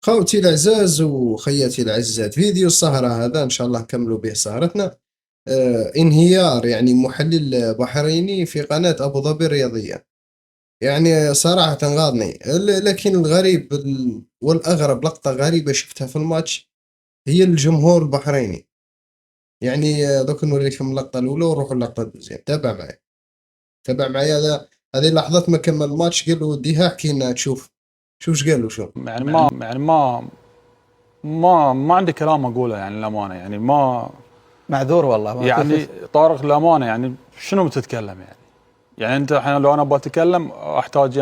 خوتي العزاز وخياتي العزات، فيديو السهرة هذا إن شاء الله نكملوا به سهرتنا. انهيار يعني محلل بحريني في قناة أبو ظبي الرياضية. يعني صراحة غاضني، لكن الغريب والأغرب، لقطة غريبة شفتها في الماتش هي الجمهور البحريني. يعني دوك نوريكم اللقطة الأولى ونروحوا اللقطة الثانية. تابع معي، تابع معي. هذه لحظات ما كمل الماتش، قال له ديها احكي لنا تشوف شو ايش قال له شو. يعني ما عندي كلام اقوله، يعني الامانه، يعني ما معذور والله ما يعني طارق الامانه، يعني شنو بتتكلم يعني انت الحين لو انا بتكلم احتاج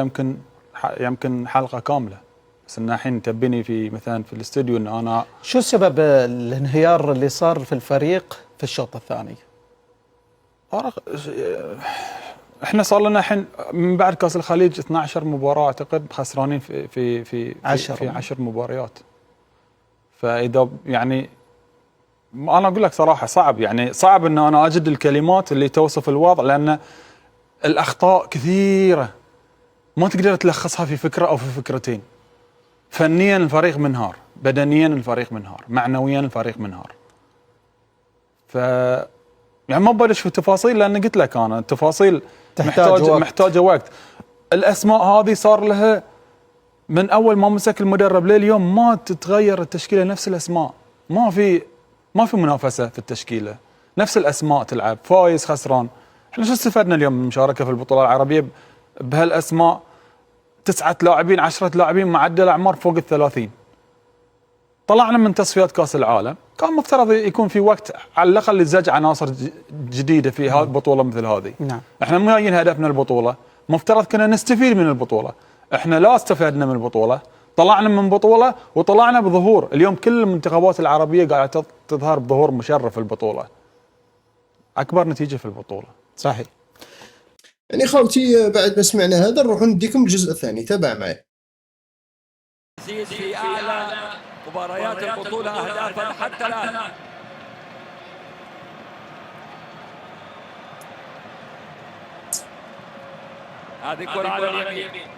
يمكن حلقه كامله، بس ان الحين تبيني في مثلا في الاستوديو ان انا شو سبب الانهيار اللي صار في الفريق في الشوط الثاني؟ طارق، احنا صار لنا الحين من بعد كاس الخليج 12 مباراه اعتقد خسرانين في 10 مباريات. فاذا يعني انا اقول لك صراحه صعب، يعني صعب ان انا اجد الكلمات اللي توصف الوضع، لان الاخطاء كثيره ما تقدر تلخصها في فكره او في فكرتين. فنيا الفريق منهار، بدنيا الفريق منهار، معنويا الفريق منهار. ف يعني ما ببلش في التفاصيل، لان قلت لك انا التفاصيل محتاجه وقت. الاسماء هذه صار لها من اول ما مسك المدرب لليوم ما تتغير التشكيله، نفس الاسماء، ما في منافسه في التشكيله، نفس الاسماء تلعب، فايز خسران. احنا شو استفدنا اليوم من المشاركه في البطوله العربيه بهالاسماء؟ 9 لاعبين 10 لاعبين، معدل اعمار فوق ال30. طلعنا من تصفيات كاس العالم، كان مفترض يكون في وقت على الاقل لزج عناصر جديده في هذه البطوله مثل هذه. نعم. احنا مو جايين هدفنا البطوله، مفترض كنا نستفيد من البطوله. احنا لا استفدنا من البطوله، طلعنا من بطوله وطلعنا بظهور. اليوم كل المنتخبات العربيه قاعده تظهر بظهور مشرف في البطوله، اكبر نتيجه في البطوله. صحيح. يعني خوتي بعد ما سمعنا هذا نروح نديكم الجزء الثاني. تابع معي. يزيد في اعلى مباريات البطوله اهدافا حتى الان. هذه كرة على اليمين،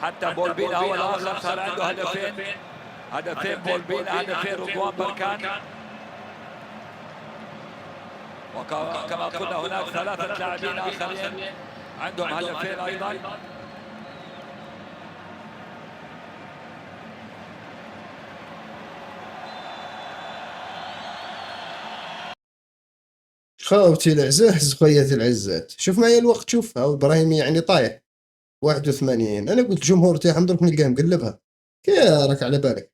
حتى بولبينا هو الاخر صار عنده هدفين بولبينا، هدفين رضوان بركان. وكما قلنا هناك 3 لاعبين اخرين عندهم هدفين ايضا. خوتي العزاز خوياتي العزات، شوف معي الوقت، شوف هاو ابراهيم يعني طايح 81. انا قلت جمهور تاعهم درك نلقاه مقلبها، كي راك على بالك.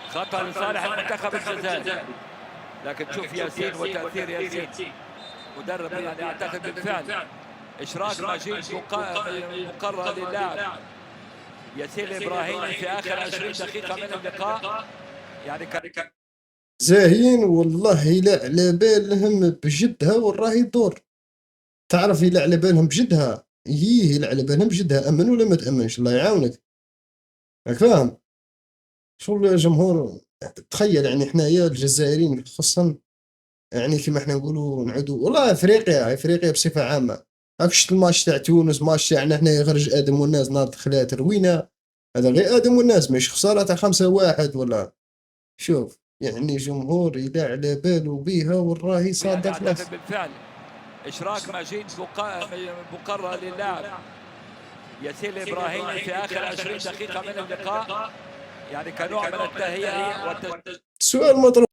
خطأ لصالح المنتخب الجزائري، لكن شوف ياسين وتأثير ياسين مدرب، يعني اعتقد بالفعل اشراك مجيد مقرر للاعب ياسين ابراهيمي في اخر 20 دقيقة من اللقاء. يعني كان زاهين والله يلا على بالهم بجدها وراه يدور. تعرف يلا على بالهم بجدها، يلا على بالهم بجدها. امن ولا ما تامنش الله يعاونك، راك فاهم شو الجمهور. تخيل يعني حنايا الجزائريين خصوصا، يعني كما احنا نقولوا نعودوا والله افريقيا بصفه عامه. راك شفت الماتش تاع تونس، ماتش تاعنا حنايا غرج ادم والناس نار دخلات روينا. هذا غير ادم والناس، مش خساره تاع 5-1 ولا. شوف يعني جمهور يلا على باله بيها والراهي صادق نفس. بالفعل اشراك مجيد مقرر للاعب ياسين ابراهيمي في اخر 20 دقيقة من اللقاء، يعني كنوع من التهيئة السؤال مطروح.